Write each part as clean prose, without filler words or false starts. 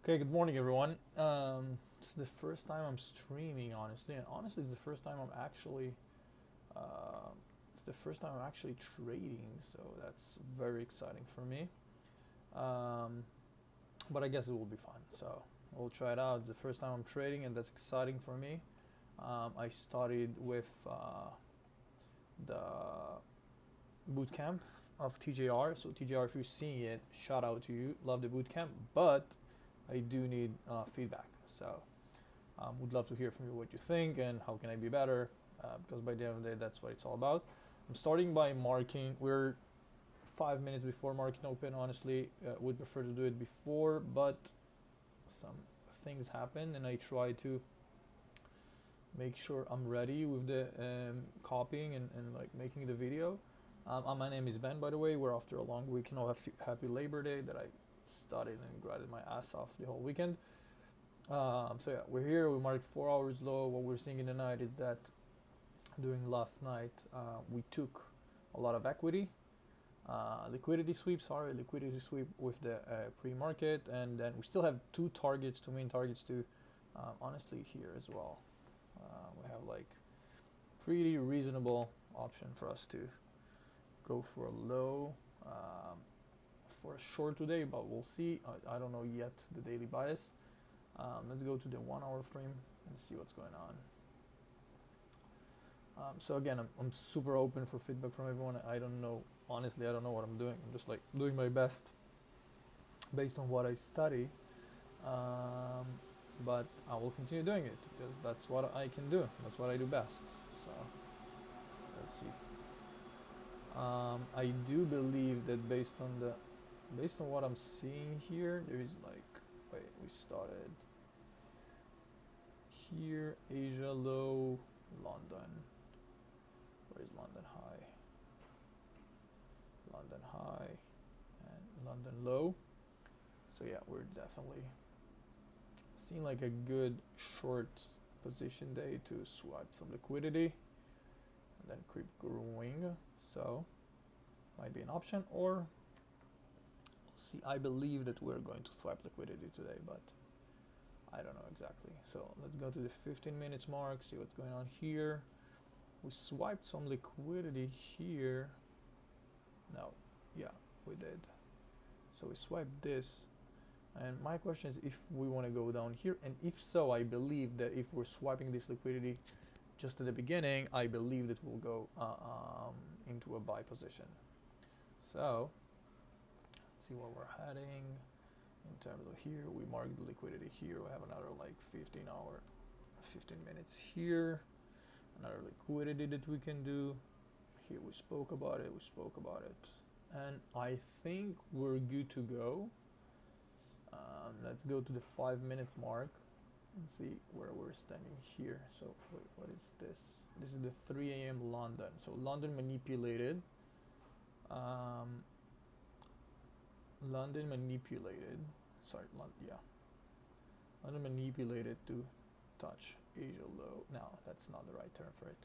Okay, good morning, everyone. It's the first time I'm streaming, honestly, and honestly, it's the first time I'm actually, uh, it's the first time I'm actually trading, so that's very exciting for me. Um, but I guess it will be fun, so we'll try it out. It's the first time I'm trading, and that's exciting for me. I started with the boot camp of TJR. So TJR, if you're seeing it, shout out to you. Love the boot camp, but I do need feedback. So would love to hear from you what you think and how can I be better, because by the end of the day, that's what it's all about. I'm starting by marking. We're 5 minutes before marking open. Honestly, would prefer to do it before, but some things happen, and I try to make sure I'm ready with the copying and like making the video. My name is Ben, by the way. We're after a long weekend of happy Labor Day that I studied and grinded my ass off the whole weekend. So yeah, we're here. We marked 4 hours low. What we're seeing in the night is that during last night we took a lot of equity, liquidity sweep with the pre-market, and then we still have two targets, two main targets to honestly here as well. We have like pretty reasonable option for us to go for a low for a short today, but we'll see. I don't know yet the daily bias. Let's go to the 1 hour frame and see what's going on. So again, I'm super open for feedback from everyone. I don't know, honestly, I don't know what I'm doing. I'm just like doing my best based on what I study. Um, but I will continue doing it because that's what I can do. That's what I do best. So let's see. I do believe that based on what I'm seeing here, there is like, wait, we started here, Asia low, London. Where is London high? London high and London low. So yeah, we're definitely seeing like a good short position day to swipe some liquidity and then keep growing. So might be an option, or we'll see. I believe that we're going to swipe liquidity today, but I don't know exactly. So let's go to the 15 minutes mark, see what's going on here. We swiped some liquidity here. No, yeah, we did. So we swiped this. And my question is if we want to go down here, and if so, I believe that if we're swiping this liquidity just at the beginning, I believe that we'll go into a buy position. So let's see where we're heading in terms of here. We mark the liquidity here. We have another like 15 minutes here. Another liquidity that we can do. Here we spoke about it. And I think we're good to go. Let's go to the 5 minutes mark and see where we're standing here. So wait, what is this? This is the 3 a.m. London. So London manipulated. Um, London manipulated. Sorry, yeah. London manipulated to touch Asia low. No, that's not the right term for it.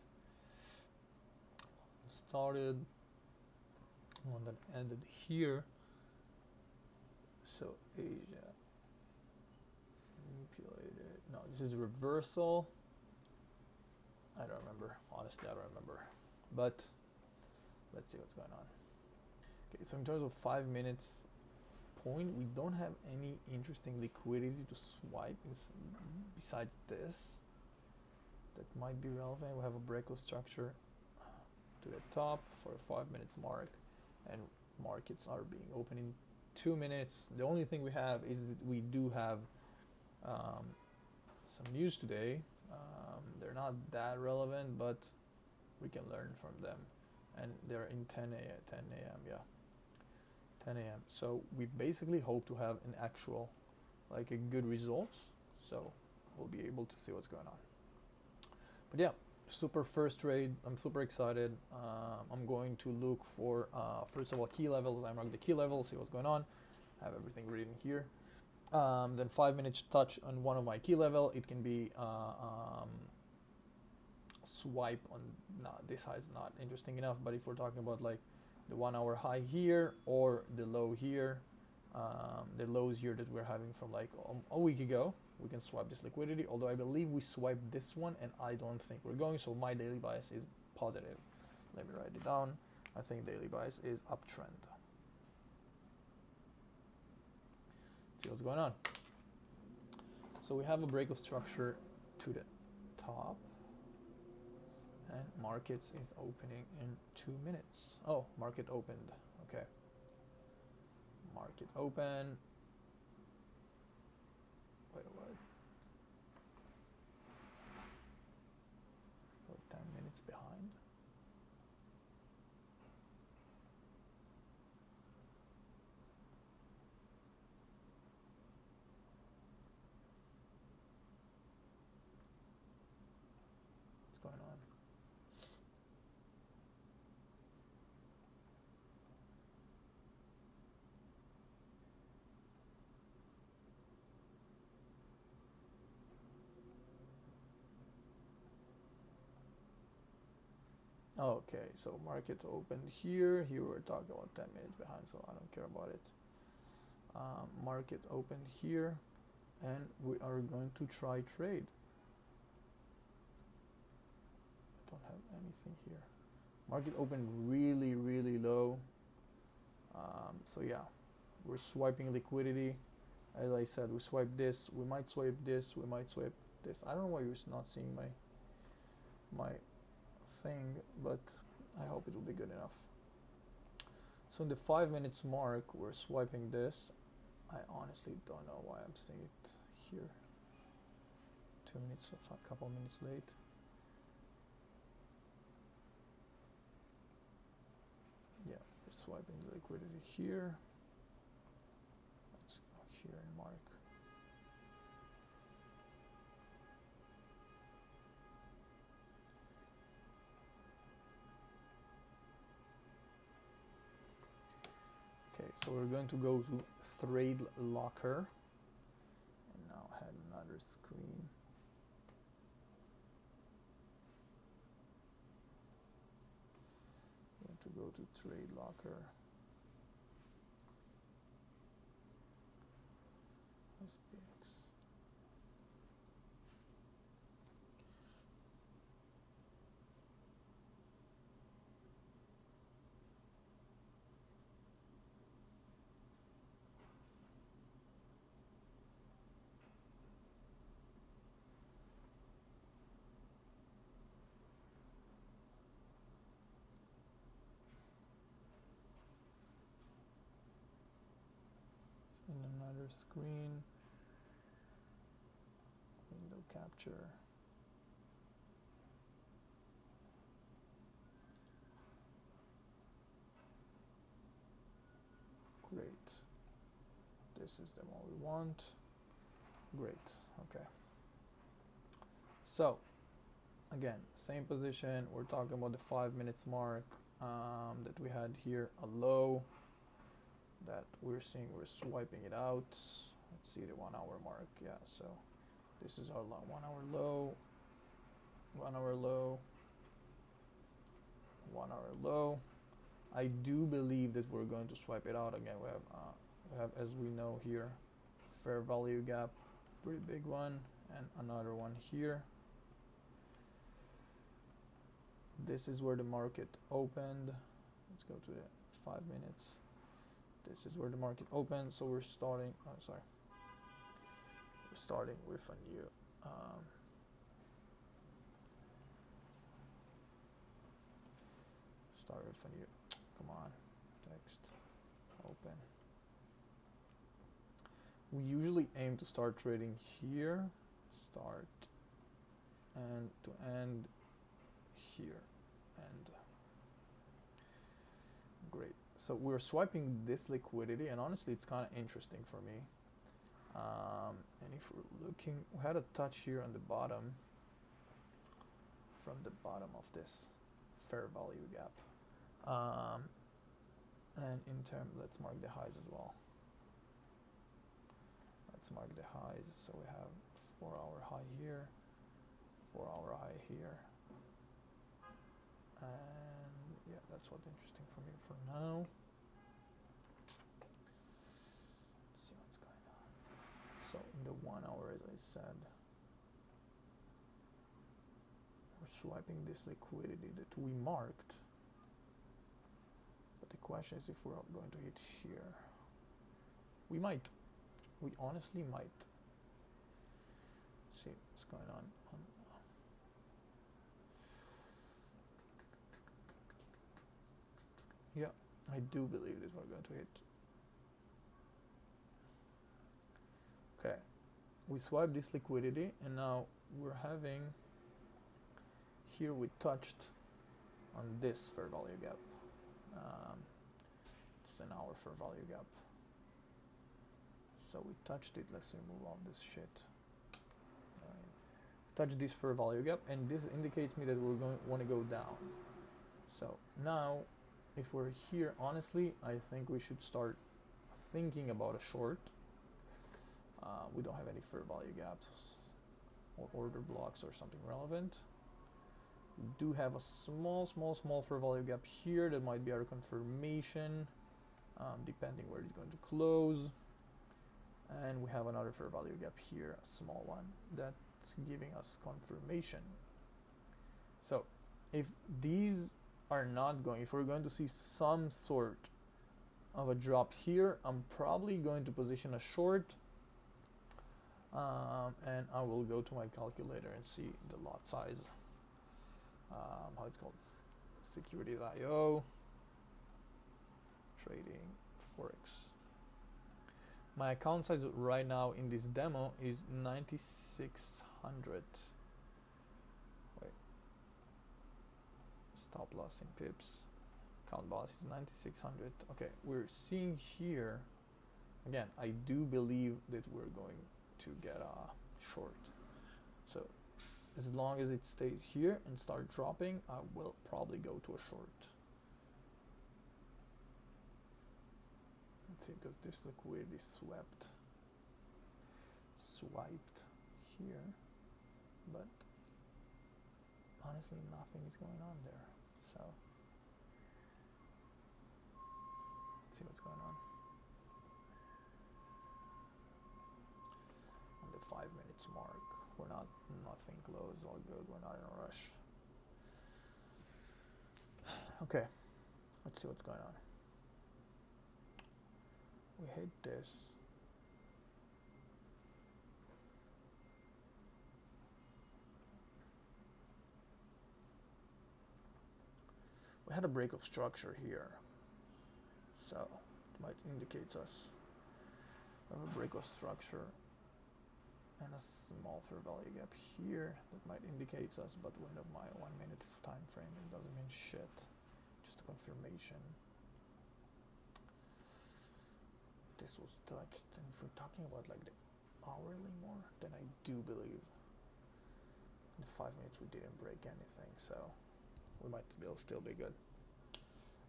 Started. London ended here. So Asia manipulated. No, this is reversal. I don't remember. Honestly, I don't remember. But let's see what's going on. Okay, so in terms of 5 minutes point, we don't have any interesting liquidity to swipe besides this. That might be relevant. We have a breakout structure to the top for a 5 minutes mark, and markets are being open in 2 minutes. The only thing we have is we do have some news today. They're not that relevant, but we can learn from them. And they're in 10 a.m. Yeah, 10 a.m. So we basically hope to have an actual, like a good results. So we'll be able to see what's going on. But yeah, super first trade. I'm super excited. I'm going to look for first of all key levels. I mark the key level, see what's going on. Have everything written here. Then 5 minutes touch on one of my key level. It can be swipe on. Nah, this high is not interesting enough. But if we're talking about like the 1 hour high here or the low here, the lows here that we're having from like a week ago. We can swipe this liquidity, although I believe we swiped this one and I don't think we're going, so my daily bias is positive. Let me write it down. I think daily bias is uptrend. See what's going on. So we have a break of structure to the top, and markets is opening in 2 minutes. Oh, market opened. Okay. Market open. Wait, what? We're 10 minutes behind. What's going on? Okay, so market opened here. Here we're talking about 10 minutes behind, so I don't care about it. Market opened here, and we are going to try trade. I don't have anything here. Market opened really, really low. So yeah, we're swiping liquidity. As I said, we swipe this. We might swipe this. We might swipe this. I don't know why you're not seeing my thing, but I hope it will be good enough. So in the 5 minutes mark, we're swiping this. I honestly don't know why I'm seeing it here. 2 minutes, that's a couple minutes late. Yeah, we're swiping the liquidity here. Let's go here and mark. Okay, so we're going to go to Trade Locker, and now add another screen. We're going to go to Trade Locker. SPX. In another screen, window capture. Great. This is the one we want. Great. Okay. So, again, same position. We're talking about the 5 minutes mark that we had here, a low that we're seeing. We're swiping it out. Let's see the 1 hour mark. Yeah, so this is our 1 hour low, 1 hour low, 1 hour low. I do believe that we're going to swipe it out again. We have, as we know here, fair value gap, pretty big one, and another one here. This is where the market opened. Let's go to the 5 minutes. This is where the market opened. So we're starting. Oh, sorry. We're starting with a new. Start with a new. Come on, text. Open. We usually aim to start trading here. Start and to end here. And great. So we're swiping this liquidity, and honestly, it's kind of interesting for me. And if we're looking, we had a touch here on the bottom, from the bottom of this fair value gap. And in term, let's mark the highs as well. Let's mark the highs. So we have 4 hour high here, 4 hour high here. And yeah, that's what's interesting for me for now. So in the 1 hour, as I said, we're swiping this liquidity that we marked. But the question is if we're going to hit here. We might. We honestly might. Let's see what's going on. Yeah, I do believe that we're going to hit. Okay, we swipe this liquidity, and now we're having here we touched on this fair value gap. It's an hour fair value gap. So we touched it. Let's remove all this shit. Touch this fair value gap, and this indicates me that we're going want to go down. So now, if we're here, honestly, I think we should start thinking about a short. We don't have any fair value gaps or order blocks or something relevant. We do have a small fair value gap here that might be our confirmation, depending where it's going to close. And we have another fair value gap here, a small one, that's giving us confirmation. So if these are not going, if we're going to see some sort of a drop here, I'm probably going to position a short, and I will go to my calculator and see the lot size, how it's called, Security.io, trading Forex. My account size right now in this demo is 9,600. Wait, stop loss in pips. Count balance is 9,600. Okay, we're seeing here, again, I do believe that we're going to get a short. So as long as it stays here and start dropping, I will probably go to a short. Let's see, because this liquidity swiped here, but honestly nothing is going on there. So let's see what's going on. On the 5 minutes mark, we're nothing close, all good, we're not in a rush. Okay, let's see what's going on. We hit this. We had a break of structure here, so it might indicate us we have a break of structure and a small fair value gap here that might indicate us, but when of my 1 minute time frame, it doesn't mean shit, just a confirmation. This was touched, and if we're talking about like the hourly more, then I do believe in 5 minutes we didn't break anything, so we might still be good.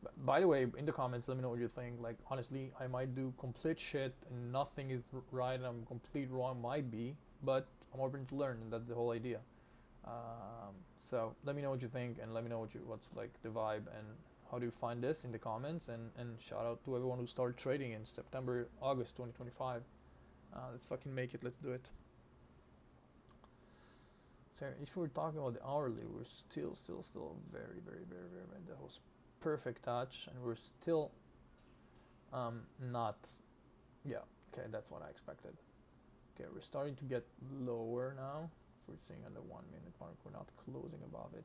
But by the way, in the comments, let me know what you think. Like, honestly, I might do complete shit and nothing is right and I'm complete wrong, might be, but I'm open to learn, and that's the whole idea. So let me know what you think, and let me know what's like the vibe, and how do you find this in the comments, and shout out to everyone who started trading in September, August 2025. Let's fucking make it, let's do it. So if we're talking about the hourly, we're still very that was perfect touch, and we're still not, yeah, okay, that's what I expected. Okay, we're starting to get lower now. If we're seeing on the 1 minute mark, we're not closing above it.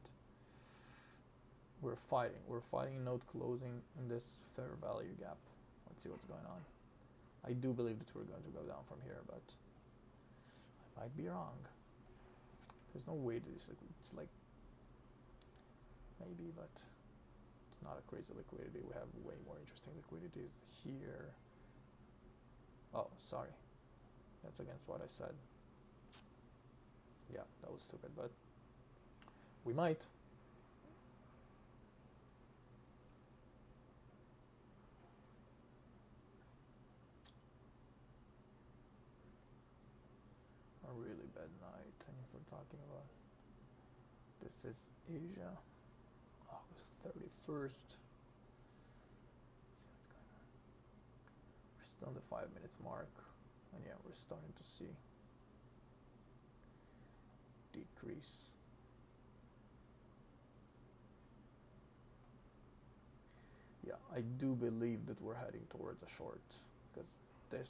We're fighting not closing in this fair value gap. Let's see what's going on. I do believe that we're going to go down from here, but I might be wrong. There's no way to this, it's like, maybe, but it's not a crazy liquidity. We have way more interesting liquidities here. Oh, sorry. That's against what I said. Yeah, that was stupid, but we might. A really bad night, and if we're talking about, this is Asia, August 31st. Let's see what's going on. We're still on the 5 minutes mark, and yeah, we're starting to see decrease. Yeah, I do believe that we're heading towards a short, because this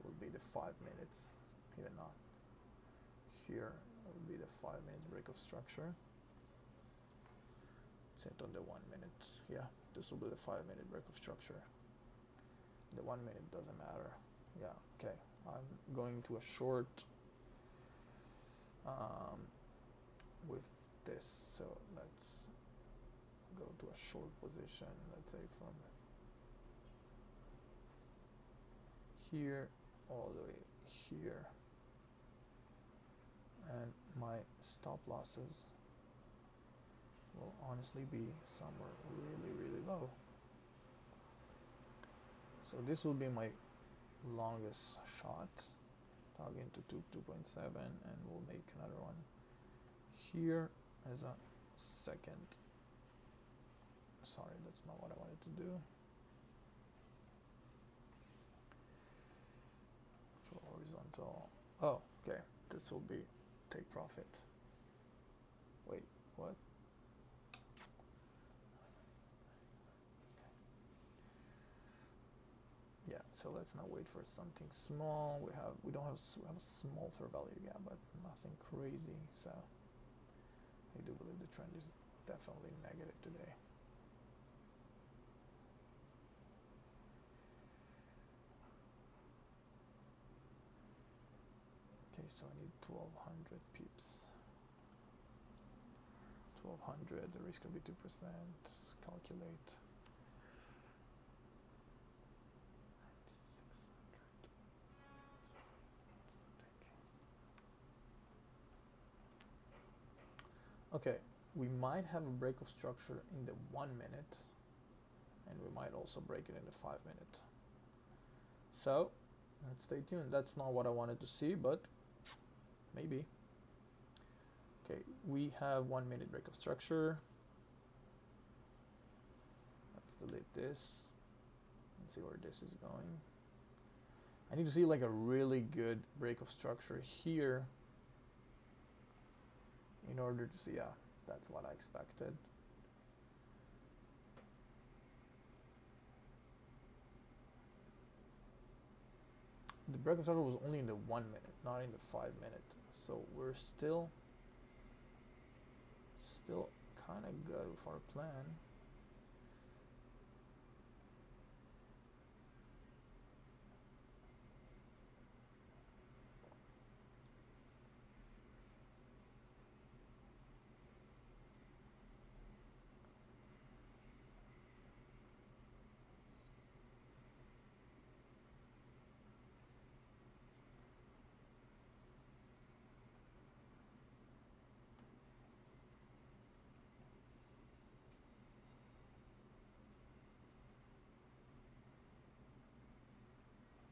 will be the 5 minutes, even not here, will be the 5 minutes break of structure. Set on the 1 minute, yeah, this will be the 5 minute break of structure. The 1 minute doesn't matter. Yeah, okay, I'm going to a short with this, so let's go to a short position, let's say from here all the way here, and my stop losses will honestly be somewhere really low. So this will be my longest shot, target to 2.7, and we'll make another one here as a second. Sorry, that's not what I wanted to do. For horizontal. Oh, okay. This will be take profit. Wait, what? Yeah, so let's not wait for something small. We have a small fair value gap, but nothing crazy. So I do believe the trend is definitely negative today. Okay, so I need 1200 pips. 1200, the risk will be 2%. Calculate. Okay, we might have a break of structure in the 1 minute, and we might also break it in the 5 minute. So let's stay tuned. That's not what I wanted to see, but maybe. Okay, we have 1 minute break of structure. Let's delete this and see where this is going. I need to see like a really good break of structure here in order to see, yeah, that's what I expected. The break of structure was only in the 1 minute, not in the 5 minute. So we're still kind of good with our plan.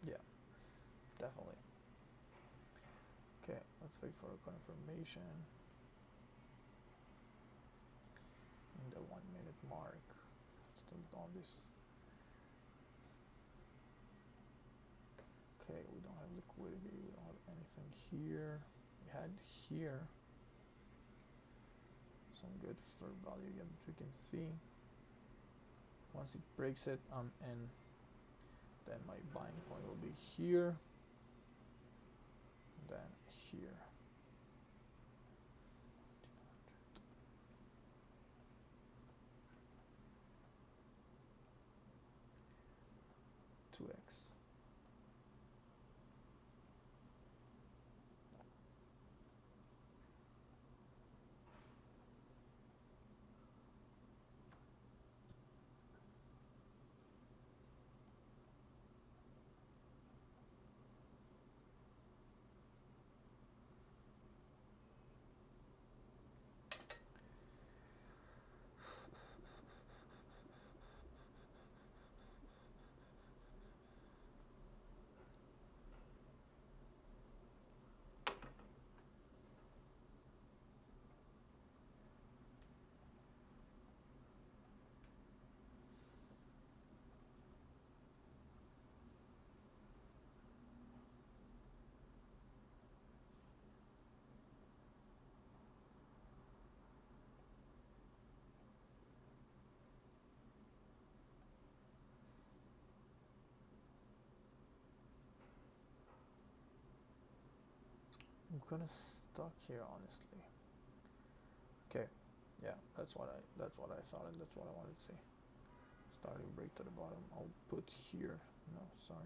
Yeah, definitely. Okay, let's wait for a confirmation. In the 1 minute mark. Still on this. Okay, we don't have liquidity, we don't have anything here. We had here some good fair value gap that we can see. Once it breaks it, I'm in. Then my buying point will be here. Then here. 2x. I'm kind of stuck here, honestly. Okay, yeah, that's what I thought, and that's what I wanted to see. Starting break to the bottom. I'll put here. No, sorry.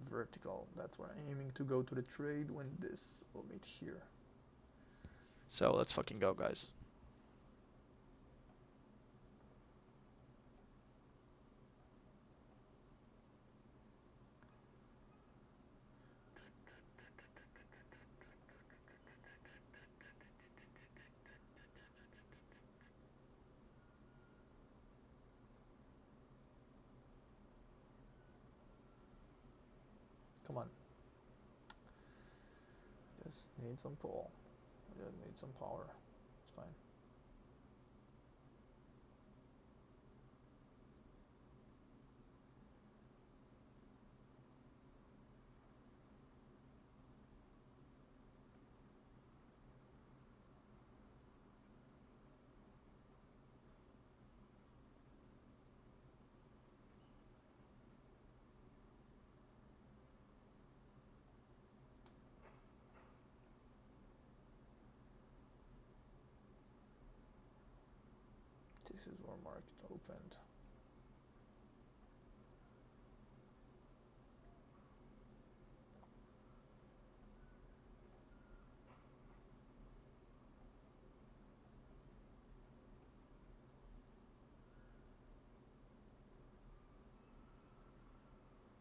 Vertical. That's where I'm aiming to go to the trade when this will meet here. So let's fucking go, guys. Come on. Just need some pull. I just need some power. It's fine. This is where market opened.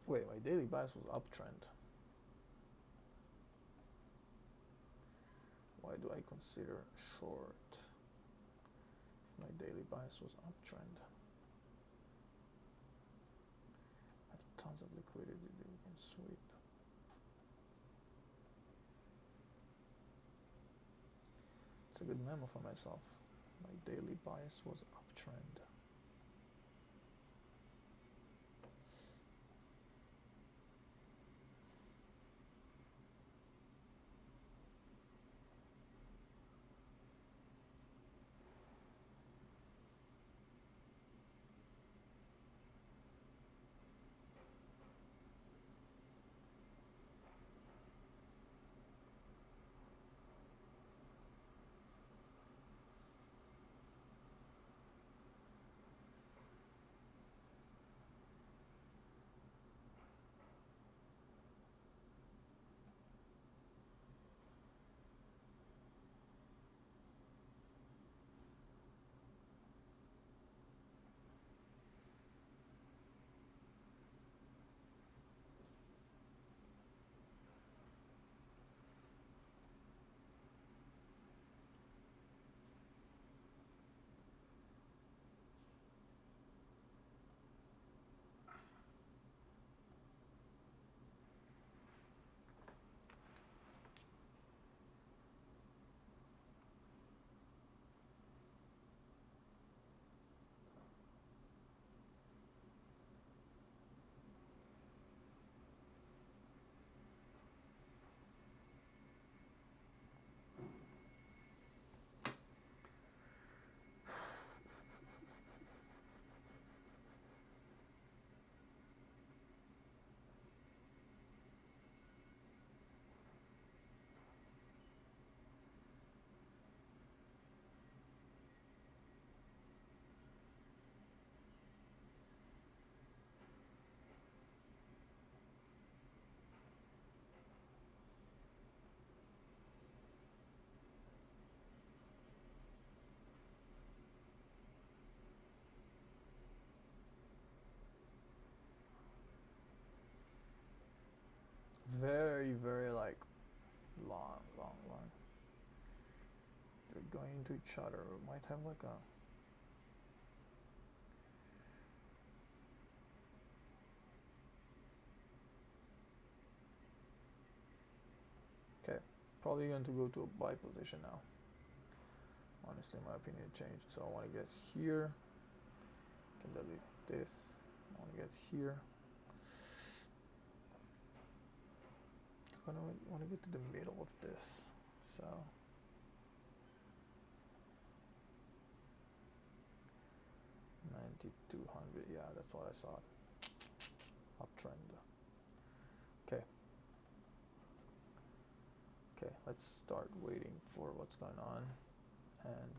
Wait, my daily bias was uptrend. Why do I consider short? My daily bias was uptrend. I have tons of liquidity that we can sweep. It's a good memo for myself. My daily bias was uptrend. Very like long. They're going into each other. Might have like a okay. Probably going to go to a buy position now. Honestly, my opinion changed. So I want to get here. Can delete this. I want to get here. I want to get to the middle of this. So 9200. Yeah, that's what I saw. Uptrend. Okay. let's start waiting for what's going on and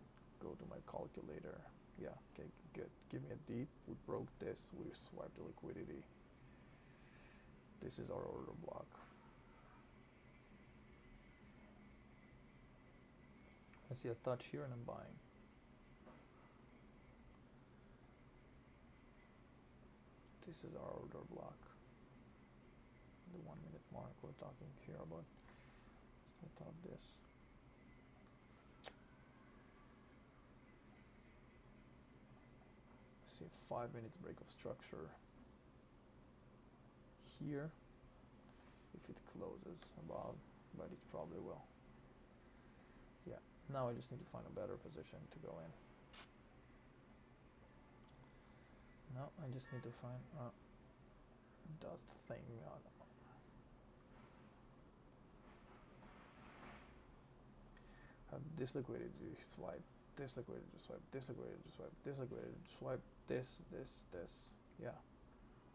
go to my calculator. Yeah, okay, good. Give me a deep. We broke this. We swiped the liquidity. This is our order block. I see a touch here and I'm buying. This is our order block. The 1 minute mark we're talking here about. Start out this. See a 5 minutes break of structure here. If it closes above, but it probably will. Yeah, now I just need to find a better position to go in. No, I just need to find that thing. Have this liquidity swipe, this liquidity swipe, this liquidity swipe, this liquidity swipe, this. Yeah,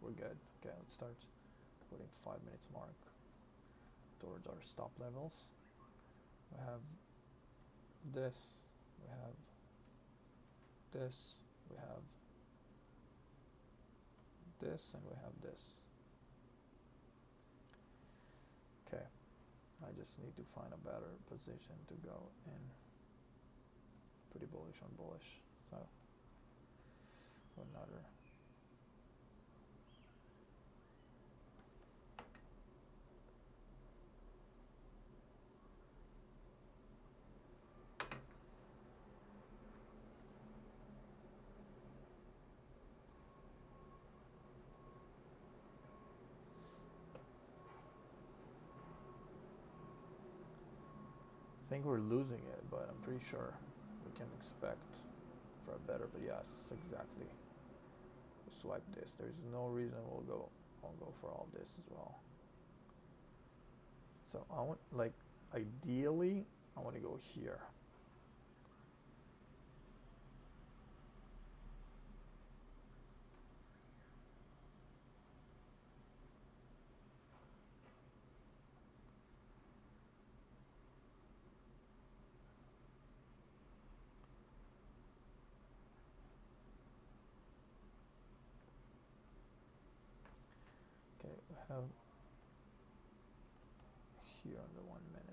we're good. Okay, let's start putting 5 minutes mark towards our stop levels. We have this, we have this, we have this, and we have this. Okay, I just need to find a better position to go in. Pretty bullish on bullish, so another. I think we're losing it, but I'm pretty sure we can expect for a better. But yes, exactly. We'll swipe this. There's no reason we'll go for all this as well. So I want, like, ideally, I want to go here. Okay, we have here on the 1 minute.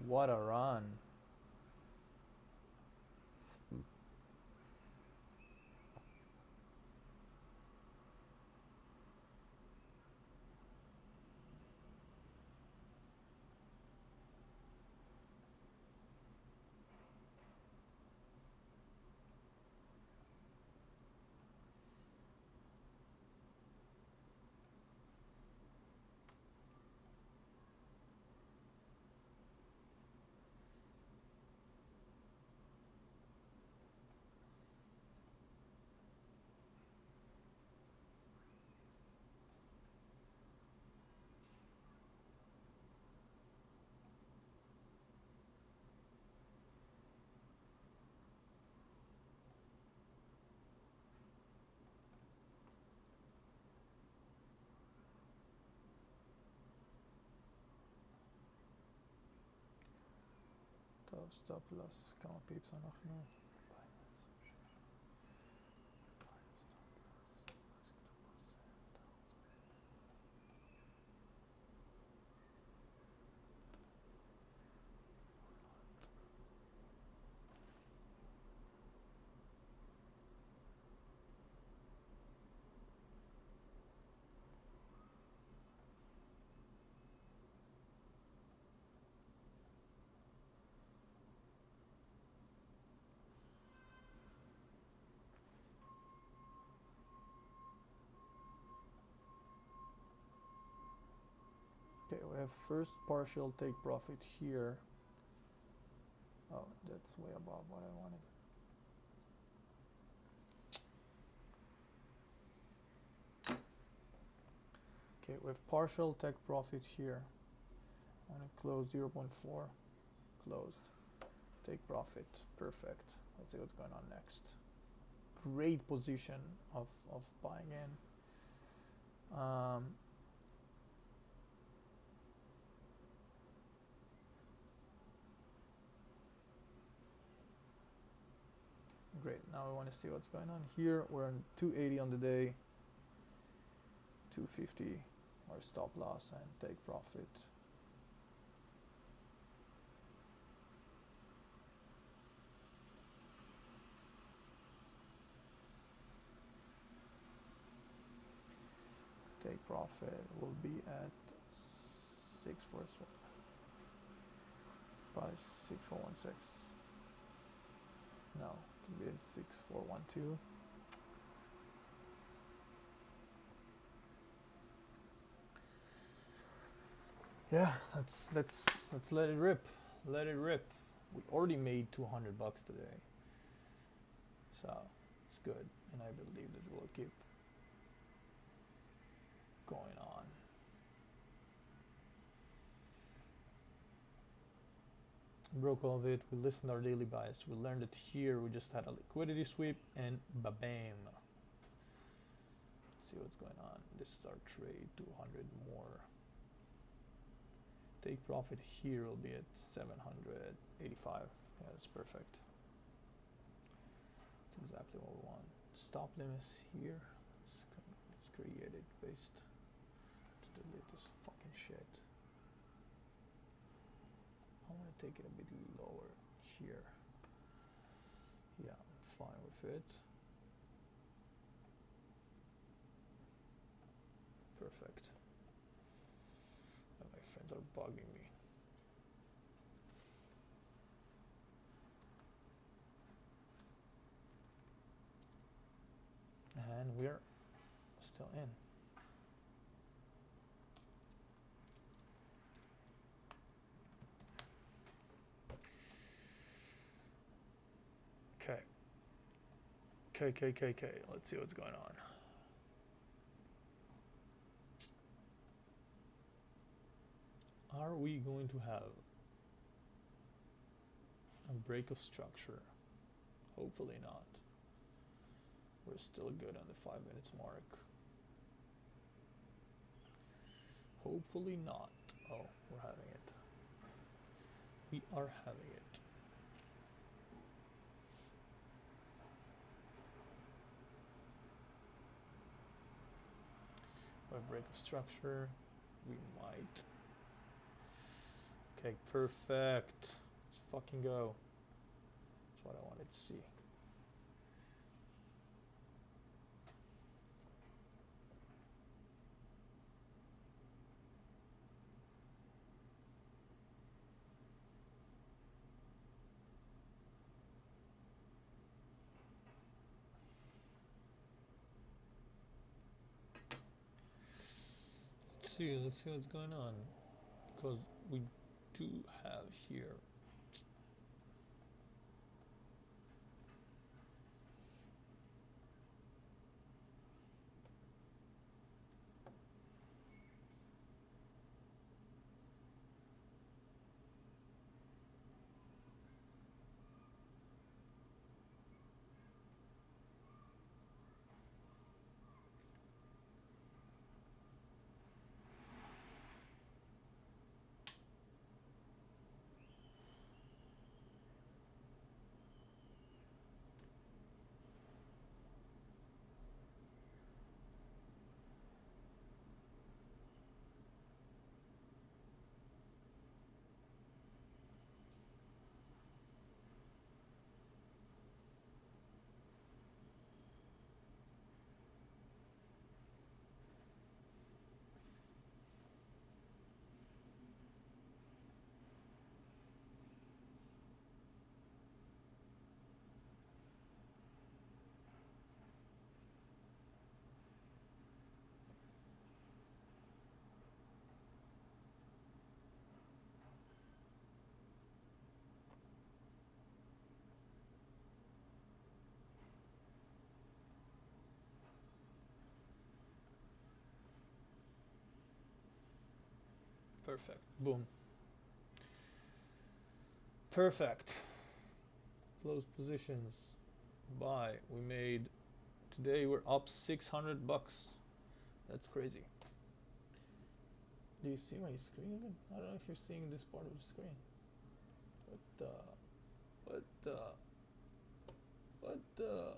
What a run. Stop loss. Kan man piepsen nog nu? Okay, we have first partial take profit here. Oh, that's way above what I wanted. Okay, we have partial take profit here. I want to close 0.4. Closed. Take profit. Perfect. Let's see what's going on next. Great position of buying in. Great. Now we want to see what's going on here. We're on 280 on the day. 250 our stop loss and take profit. Take profit will be at 6416. No, it can be at 6412. Yeah, let's let it rip. Let it rip. We already made 200 bucks today. So it's good, and I believe that we'll keep going on. Broke all of it. We listened our daily bias. We learned that here we just had a liquidity sweep and ba-bam. See what's going on. This is our trade, 200 more. Take profit here will be at 785. Yeah, that's perfect. That's exactly what we want. Stop limits here. Let's create it based to delete this fucking shit. I want to take it a bit lower here. Yeah, I'm fine with it. Perfect. My friends are bugging me. And we're still in. Okay. Let's see what's going on. Are we going to have a break of structure? Hopefully not. We're still good on the 5 minutes mark. Hopefully not. Oh, we're having it. We are having it. With break of structure, we might. Okay, perfect. Let's fucking go. That's what I wanted to see. Let's see what's going on. Because we do have here Perfect. Boom. Perfect. Close positions. Buy. We made today we're up $600. That's crazy. Do you see my screen even? I don't know if you're seeing this part of the screen. What the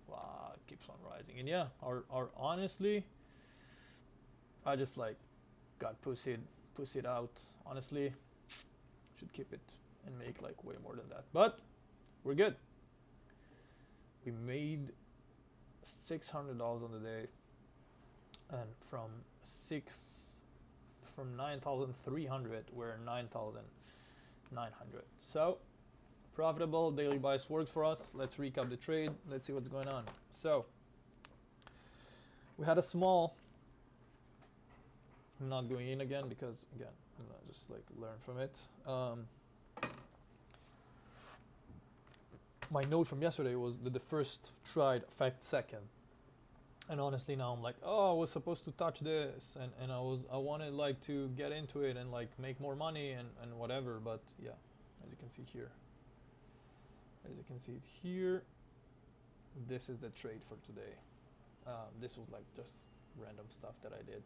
wow, it keeps on rising. And yeah, our honestly I just like got pussied out. Honestly, should keep it and make like way more than that. But we're good. We made $600 on the day, and from 9,300 we're 9,900. So profitable. Daily buys works for us. Let's recap the trade. Let's see what's going on. So we had a small. I'm not going in again because again I'm gonna just like learn from it. My note from yesterday was that the first trade affect second, and honestly now I'm like, oh, I was supposed to touch this, and I wanted like to get into it and like make more money and whatever, but yeah, as you can see here, this is the trade for today. This was like just random stuff that I did,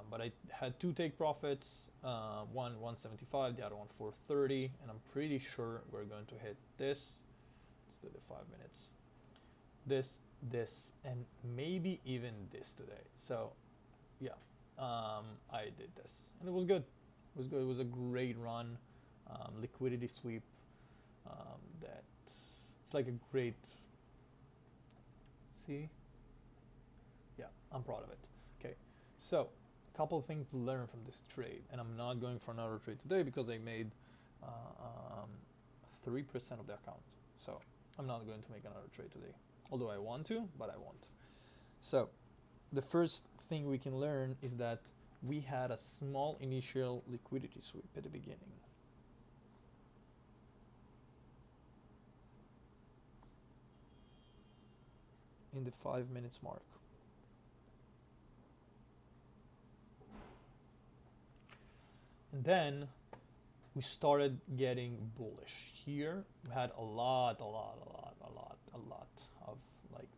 but I had two take profits, one 175, the other one 430, and I'm pretty sure we're going to hit this. Let's do the 5 minutes. This, and maybe even this today. So yeah, I did this and it was good. It was a great run, liquidity sweep. That it's like a great. See, yeah, I'm proud of it. Okay, so a couple of things to learn from this trade, and I'm not going for another trade today because I made 3% of the account. So I'm not going to make another trade today. Although I want to, but I won't. So the first thing we can learn is that we had a small initial liquidity sweep at the beginning. In the 5 minutes mark. And then we started getting bullish. Here we had a lot of like,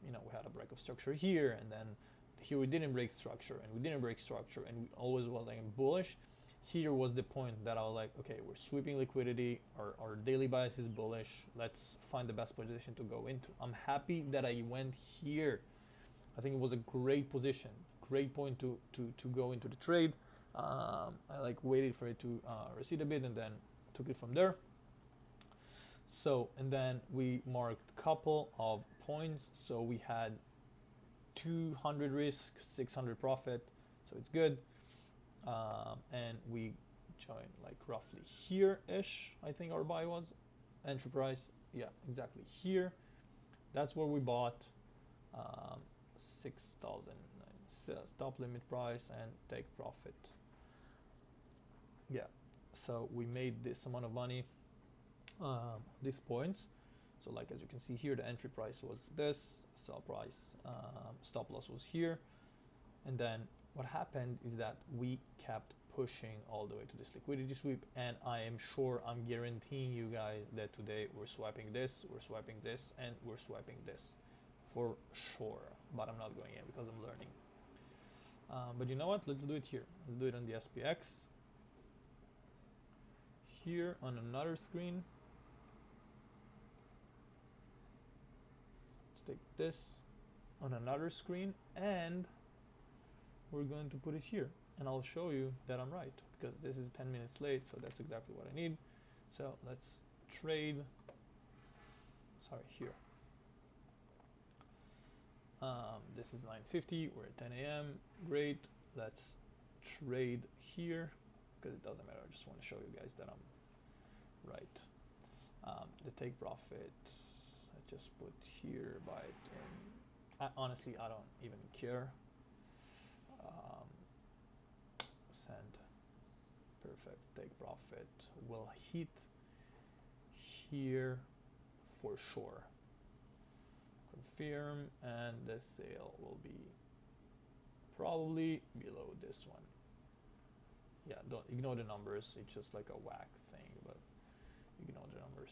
you know, we had a break of structure here, and then here we didn't break structure, and we didn't break structure, and we always were like bullish. Here was the point that I was like, okay, we're sweeping liquidity, our daily bias is bullish, let's find the best position to go into. I'm happy that I went here. I think it was a great position, great point to go into the trade. I like waited for it to recede a bit and then took it from there. So, and then we marked a couple of points. So we had 200 risk, 600 profit, so it's good. And we joined like roughly here-ish, I think our buy was. Entry price, yeah, exactly here. That's where we bought 6,000 stop limit price and take profit. Yeah, so we made this amount of money, these points. So like as you can see here, the entry price was this, sell price, stop loss was here. And then what happened is that we kept pushing all the way to this liquidity sweep, and I am sure, I'm guaranteeing you guys that today we're swiping this, we're swiping this, and we're swiping this for sure. But I'm not going in because I'm learning. But you know what? Let's do it here. Let's do it on the SPX. Here on another screen. Let's take this on another screen, and we're going to put it here, and I'll show you that I'm right, because this is 10 minutes late, so that's exactly what I need. So let's trade, sorry, here. This is 9:50, we're at 10 a.m. Great, let's trade here, because it doesn't matter, I just want to show you guys that I'm right. The take profit, I just put here, buy it, and honestly, I don't even care. Send, perfect, take profit, will hit here for sure. Confirm, and the sale will be probably below this one. yeah, don't ignore the numbers. It's just like a whack thing, but ignore the numbers.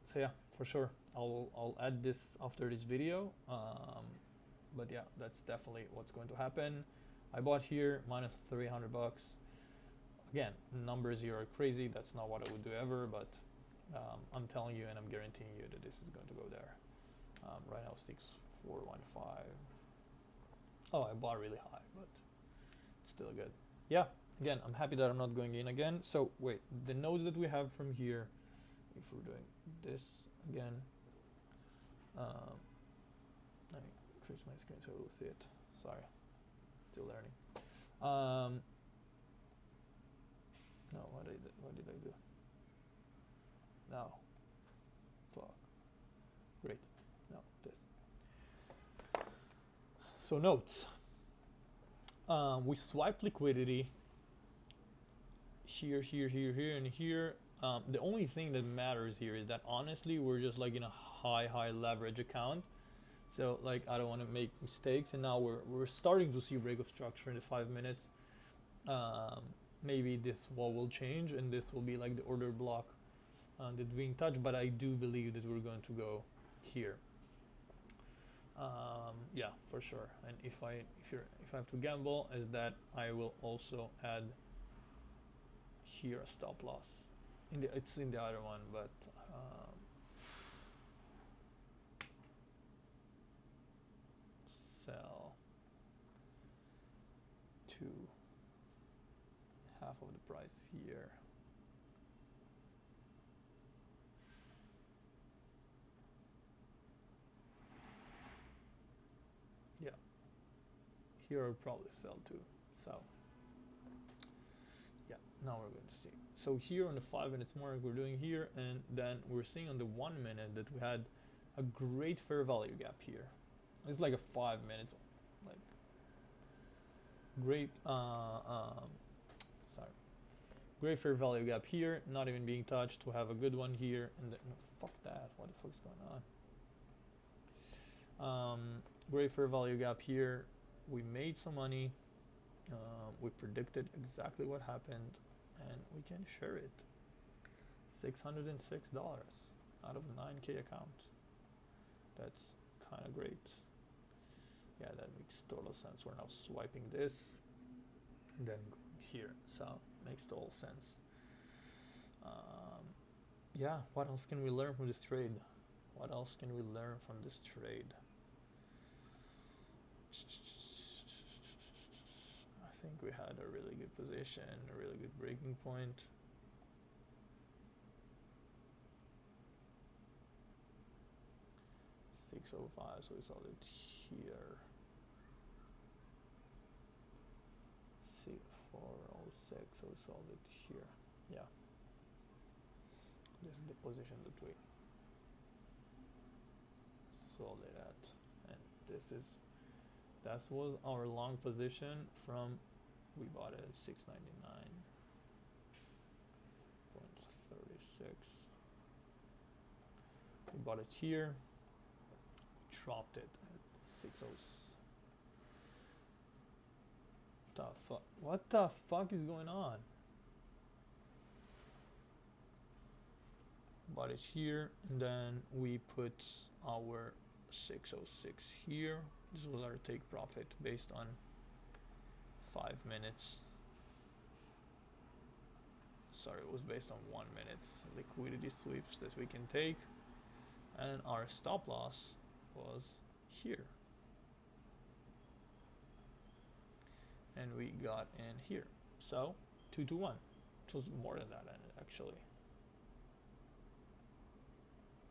So yeah, for sure, I'll add this after this video. But yeah, that's definitely what's going to happen. I bought here minus 300 bucks. Again, numbers here are crazy. That's not what I would do ever, but I'm telling you and I'm guaranteeing you that this is going to go there. Right now, 6415. Oh, I bought really high, but it's still good. Yeah, again, I'm happy that I'm not going in again. So wait, the nodes that we have from here, if we're doing this again, let me increase my screen so we'll see it. Sorry, still learning. No, what did I do? No. Fuck. Great. No, this. So notes. We swiped liquidity here, here, here, here, and here. The only thing that matters here is that honestly, we're just like in a high leverage account. So like I don't want to make mistakes, and now we're starting to see break of structure in the 5 minutes. Maybe this wall will change, and this will be like the order block that's being touched. But I do believe that we're going to go here. Yeah, for sure. And if I have to gamble, is that I will also add here a stop loss. It's in the other one, but sell to half of the price here. Yeah, here I'll probably sell to. So yeah, now we're going to see. So here on the 5 minutes mark, we're doing here, and then we're seeing on the 1 minute that we had a great fair value gap here. It's like a 5 minutes, like great, sorry, great fair value gap here, not even being touched. We have a good one here, and then, no, fuck that. What the fuck's going on? Great fair value gap here. We made some money. We predicted exactly what happened, and we can share it. $606 out of 9K account. That's kind of great. Yeah, that makes total sense. We're now swiping this, and then going here. So makes total sense. Yeah, what else can we learn from this trade? What else can we learn from this trade? I think we had a really good position, a really good breaking point. $605, so we sold it here. $406, so we sold it here. Yeah. This is the position that we sold it at, and that was our long position from, we bought it at 699.36. We bought it here, dropped it at 60. The fuck? What the fuck is going on? Bought it here, and then we put our 606 here. This was our take profit based on 5 minutes. Sorry, it was based on 1 minute's liquidity sweeps that we can take, and our stop loss was here, and we got in here. So 2 to 1. It was more than that actually.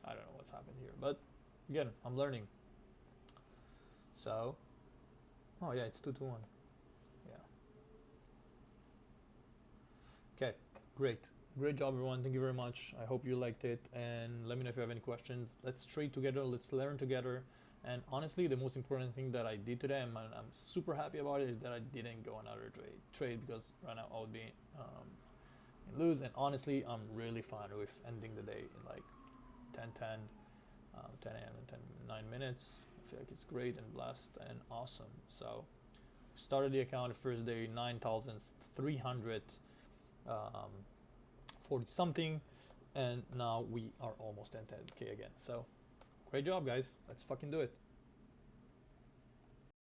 I don't know what's happened here, but again, I'm learning. So, oh yeah, it's 2 to 1. Yeah. Okay, great job everyone. Thank you very much. I hope you liked it, and let me know if you have any questions. Let's trade together, let's learn together. And honestly, the most important thing that I did today, and I'm super happy about it, is that I didn't go another trade because right now I would be in lose. And honestly, I'm really fine with ending the day in like 10:10, 10 a.m. and 9 minutes. I feel like it's great and blessed and awesome. So Started the account the first day 9,340 something, and now we are almost at 10K again. So great job, guys. Let's fucking do it.